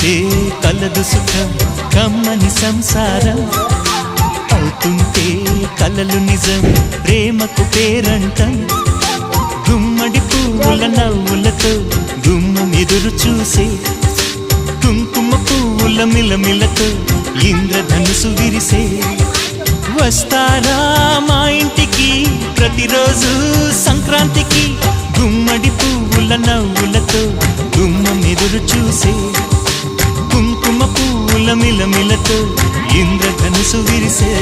అవుతుంటే కలదు సుఖం కమ్మని సంసారం అవుతుంటే కలలు నిజం ప్రేమకు పేరంటం గుమ్మడి పువ్వుల నవ్వులతో గుమ్మం ఎదురు చూసే కుంకుమ పువ్వుల మిలమిలతో ఇంద్రధనుసు విరిసే వస్తారా మా ఇంటికి ప్రతిరోజు సంక్రాంతికి గుమ్మడి పువ్వుల నవ్వులతో గుమ్మం ఎదురు చూసే కుంకుమ పువ్వుల మిలమిలతో ఇంద్రధనుసు విరిసే